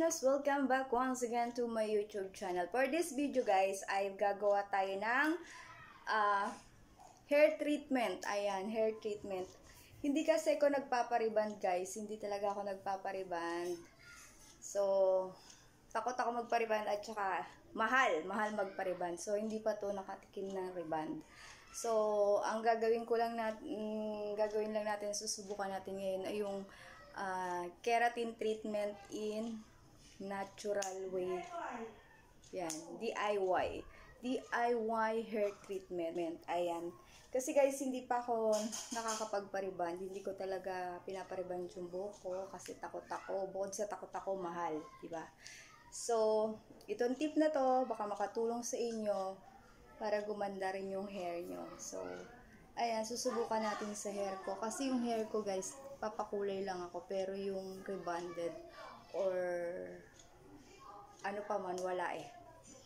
practitioners, welcome back once again to my YouTube channel. For this video guys, ay gagawa tayo ng hair treatment. Ayan, hair treatment. Hindi kasi ako nagpapariband guys, hindi talaga ako nagpapariband. So, takot ako magpariband at saka mahal magpariband. So, hindi pa to nakatikim ng riband. So, ang gagawin lang natin, susubukan natin ngayon ay yung keratin treatment in natural way. Yan, DIY hair treatment. Ayan. Kasi guys, hindi pa ako nakakapagpariband. Hindi ko talaga pinapariband yung buhok ko kasi takot ako. Bukod sa takot ako, mahal, diba? So, itong tip na to, baka makatulong sa inyo para gumanda rin yung hair nyo. So, ayan, susubukan natin sa hair ko. Kasi yung hair ko guys, papakulay lang ako. Pero yung rebonded or ano pa man, wala eh.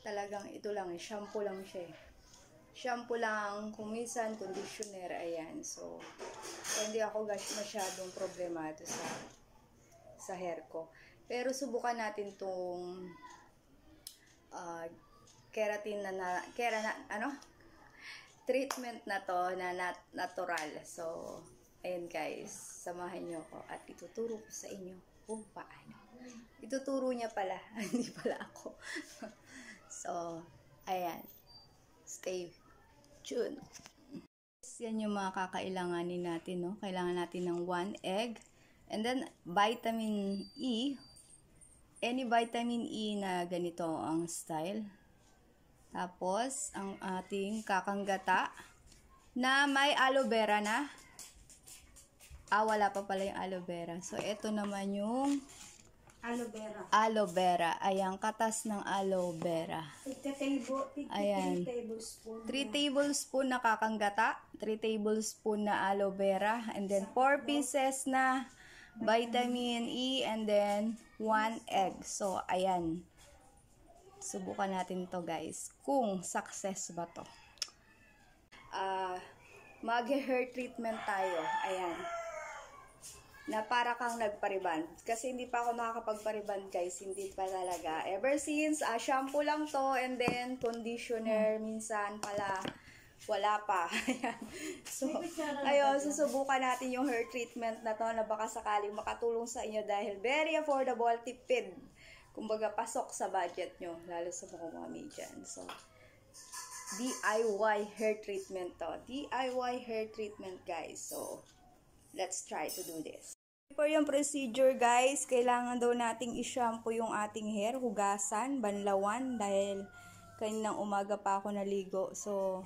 Talagang ito lang eh, shampoo lang siya eh. Shampoo lang, kung minsan conditioner, ayan. So hindi ako guys masyadong problemado sa hair ko. Pero subukan natin tong keratin treatment na to na natural. So ayan guys, samahan nyo ko at ituturo ko sa inyo kung paano. Ituturo niya pala, hindi pala ako. So, ayan. Stay tuned. Yan yung mga kakailanganin natin, no? Kailangan natin ng 1 egg. And then, vitamin E. Any vitamin E na ganito ang style. Tapos, ang ating kakanggata na may aloe vera na. Wala pa pala yung aloe vera. So, ito naman yung aloe vera. Ayan, katas ng aloe vera. Ayan. 3 tablespoon na kakanggata, 3 tablespoon na aloe vera, and then 4 pieces na vitamin E, and then 1 egg. So, ayan. Subukan natin to guys. Kung success ba to. Mag-hair treatment tayo. Ayan. Na para kang nagpariband. Kasi hindi pa ako nakakapagpariband guys. Hindi pa talaga. Ever since, shampoo lang to and then conditioner. Minsan pala, wala pa. So, ayun, susubukan natin yung hair treatment na to na baka sakaling makatulong sa inyo dahil very affordable, tipid. Kumbaga, pasok sa budget nyo. Lalo sa mga mami dyan. So, DIY hair treatment to. DIY hair treatment guys. So, let's try to do this. For yung procedure guys, kailangan daw nating i-shampoo yung ating hair, hugasan, banlawan dahil kaninang umaga pa ako naligo. So,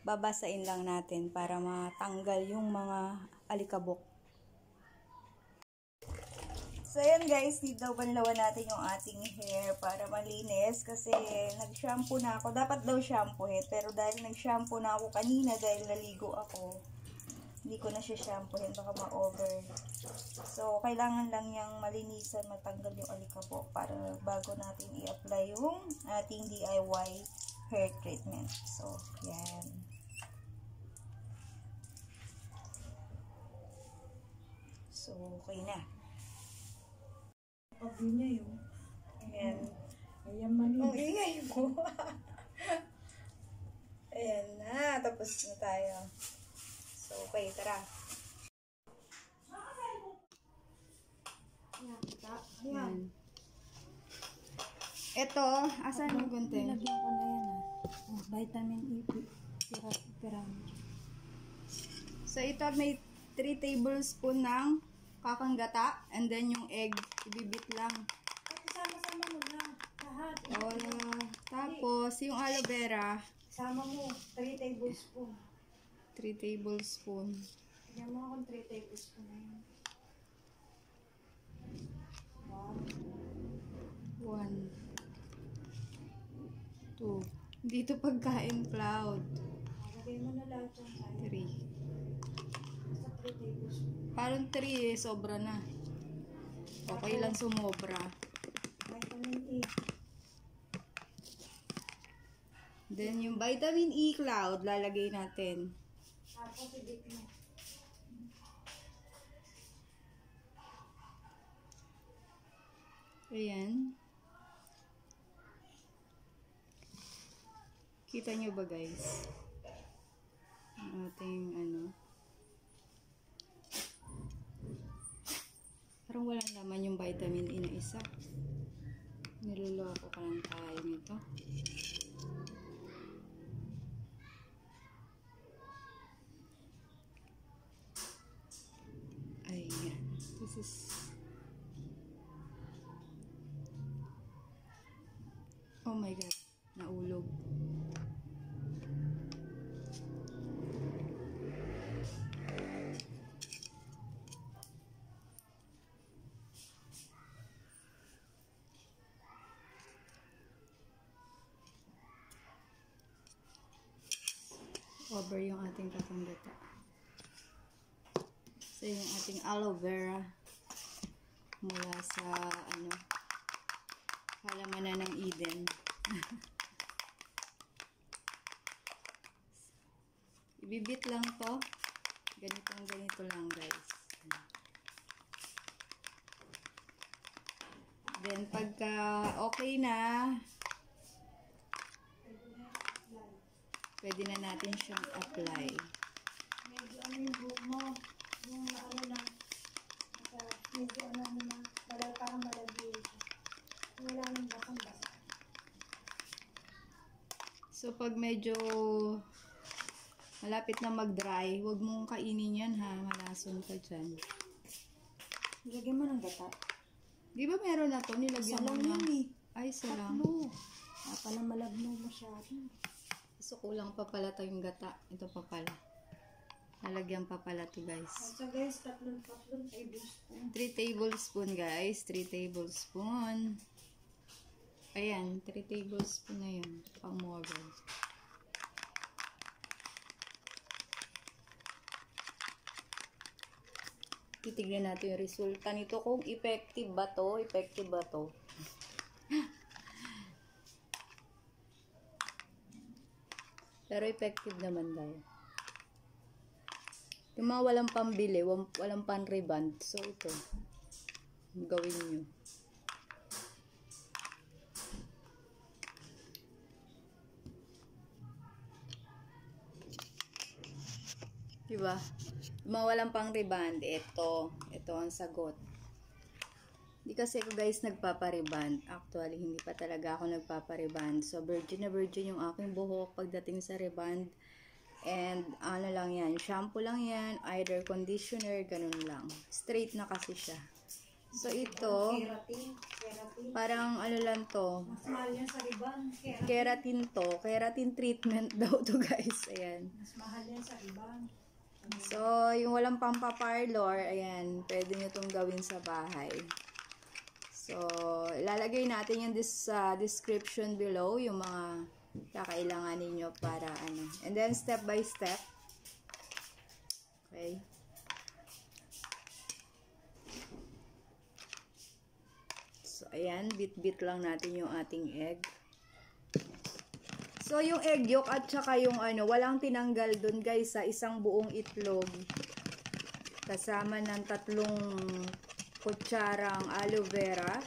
babasain lang natin para matanggal yung mga alikabok. So, ayan guys, dito banlawan natin yung ating hair para malinis kasi nag-shampoo na ako. Dapat daw shampoo pero dahil nag-shampoo na ako kanina dahil naligo ako, hindi ko na siya shampoohin, baka ma-over. So, kailangan lang niyang malinisan, matanggal yung alikabok para bago natin i-apply yung ating DIY hair treatment. So, yan. So, okay na. Pag niya yun. Ayan. Ayan malinis. Ang ingay mo. Ayan na. Tapos na tayo. So, okay, tara. Ayan. Ito, asan yung gunting? Nilagyan ko na yan vitamin E. Pira. So, ito may 3 tablespoon ng kakanggata. And then yung egg, ibibit lang. Sama-sama mo lang. Lahat. Tapos, yung aloe vera. Sama mo. 3 tablespoon. 3 tablespoon. Tignan mo akong 3 tablespoon na yun. 1, 2. Dito pagkain cloud. Lagay mo na lahat yung 3. Basta 3 tablespoon. Parang 3 eh, sobra na. Okay lang sumobra. Vitamin E. Then yung vitamin E cloud, lalagay natin. Tapos ibig mo. Ayan. Kita nyo ba guys? Ang ating ano. Parang walang laman yung vitamin E na isa. Niloloko ka lang tayo nito. Ayan. This is oh my god. Naulog. Over yung ating katanggata. So, yung ating aloe vera mula sa ano halamanan ng Eden. Ibibit lang to. Ganito lang guys. Then pagka okay na, pwede na natin siyang apply. Medyo ano yung buhok mo, yung ano na, medyo ano na, parang malagay. Wala nang basang-basa. So pag medyo malapit na mag-dry, huwag mong kainin yan ha, malason ka dyan. Nilagyan mo ng gata. Di ba meron na to? Nilagyan mo na. Ay, salang. Pala malabno masyado. So, kulang pa pala tayong gata. Ito pa pala. Lalagyan pa pala to guys. So guys, tatlong tablespoon. 3 tablespoon guys. 3 tablespoon. Ayan, 3 tablespoon na yun. Pang more guys. Titignan natin yung resulta nito kung effective ba to. Effective ba to. Pero effective naman daw. Yung mga walang pambili, walang pan-reband. So, ito. Gawin nyo. Diba? Yung mga walang pang-reband, ito. Ito ang sagot. Hindi kasi ako guys nagpapareband. Actually, hindi pa talaga ako nagpapareband. So, virgin na virgin yung aking buhok pagdating sa reband. And, ano lang yan, shampoo lang yan, either conditioner, ganun lang. Straight na kasi siya. So, ito, Keratin. parang ano lang to. Mas mahal yan sa riban. Keratin to. Keratin treatment daw to guys. Ayan. Mas mahal yan sa riban. So, yung walang pampaparlor, ayan, pwede nyo itong gawin sa bahay. So, ilalagay natin yung description below, yung mga kakailangan ninyo para ano. And then, step by step. Okay. So, ayan, bit-bit lang natin yung ating egg. So, yung egg yolk at saka yung ano, walang tinanggal dun guys sa isang buong itlog. Kasama ng 3 kutsarang aloe vera,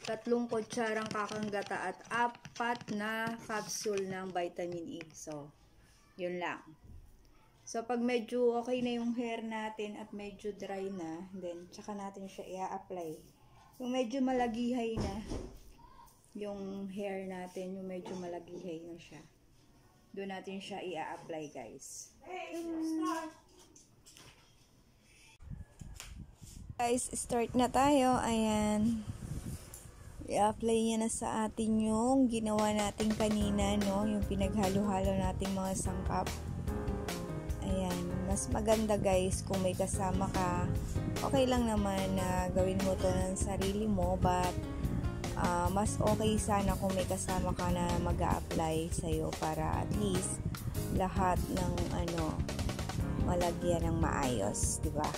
3 kutsarang kakanggata at 4 na capsule ng vitamin E. So, yun lang. So, pag medyo okay na yung hair natin at medyo dry na, then, tsaka natin siya i-apply. Yung medyo malagihay na, yung hair natin, yung medyo malagihay na siya. Doon natin siya i-apply guys. Guys, start na tayo. Ayan. I-apply niya na sa atin yung ginawa natin kanina, no? Yung pinaghalo-halo nating mga sangkap. Ayan. Mas maganda guys kung may kasama ka. Okay lang naman na gawin mo to ng sarili mo, but mas okay sana kung may kasama ka na mag-a-apply sa'yo para at least lahat ng ano malagyan ng maayos, di ba?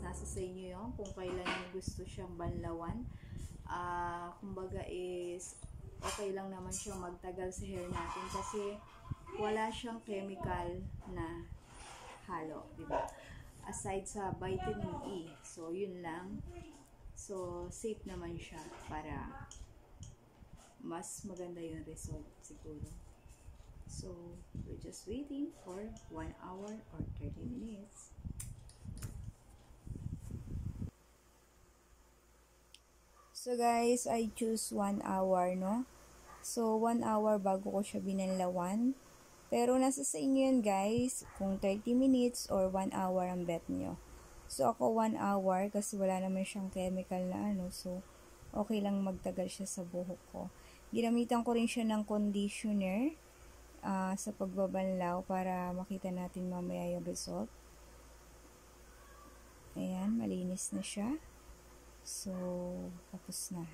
nasa sa inyo yun kung kailan nyo gusto siyang banlawan. Kumbaga is okay lang naman siyang magtagal sa hair natin kasi wala siyang chemical na halo, diba? Aside sa vitamin E. So, yun lang. So, safe naman siya para mas maganda yung result siguro. So, we're just waiting for 1 hour or 30 minutes. So guys, I choose 1 hour, no? So, 1 hour bago ko siya binanlawan. Pero nasa sa inyo yan guys, kung 30 minutes or 1 hour ang bet nyo. So, ako 1 hour kasi wala naman siyang chemical na ano. So, okay lang magtagal siya sa buhok ko. Ginamitan ko rin siya ng conditioner sa pagbabanlaw para makita natin mamaya yung result. Ayan, malinis na siya. So, tapos na.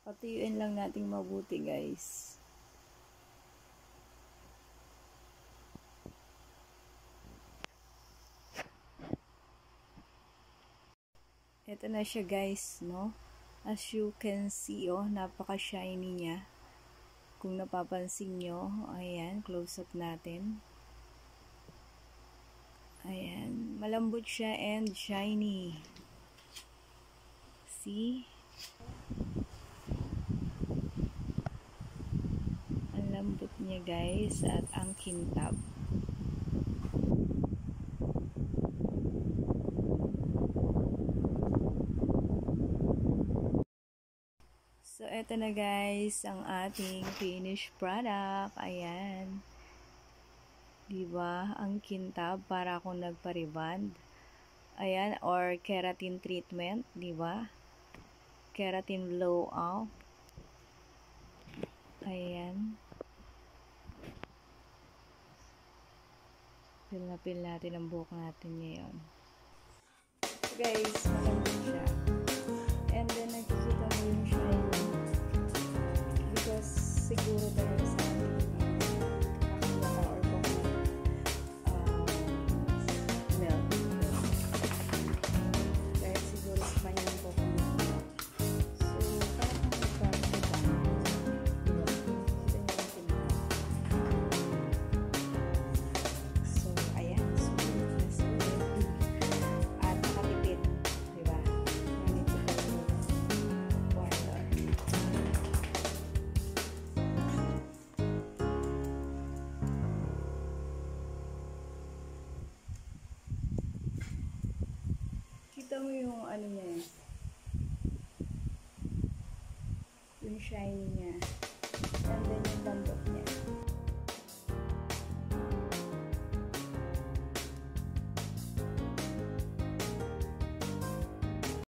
Patuyuin lang nating mabuti guys. Ito na siya guys, no? As you can see, oh, napaka-shiny niya. Kung napapansin nyo, ayan, close up natin. Ayan, malambot siya and shiny. See? Ang lambot niya guys at ang kintab. So, eto na guys, ang ating finished product. Ayan. Diba? Ang kintab para akong nagpa-rebond. Ayan, or keratin treatment. Diba? Keratin blowout. Ayan. Pil na pil natin ang buhok natin ngayon. So guys, malambot siya. And then, nakikita mo yung shine. Because, siguro talaga sa ating or milk. Kaya siguro sa kanyang coconut. So, parang nagpapagpapagpapag. Kita niyo yung tinapag. So, ayan. So, at nakatipid. Diba? Nandito pa yung water. Kita mo yung ano niya, yung shiny niya.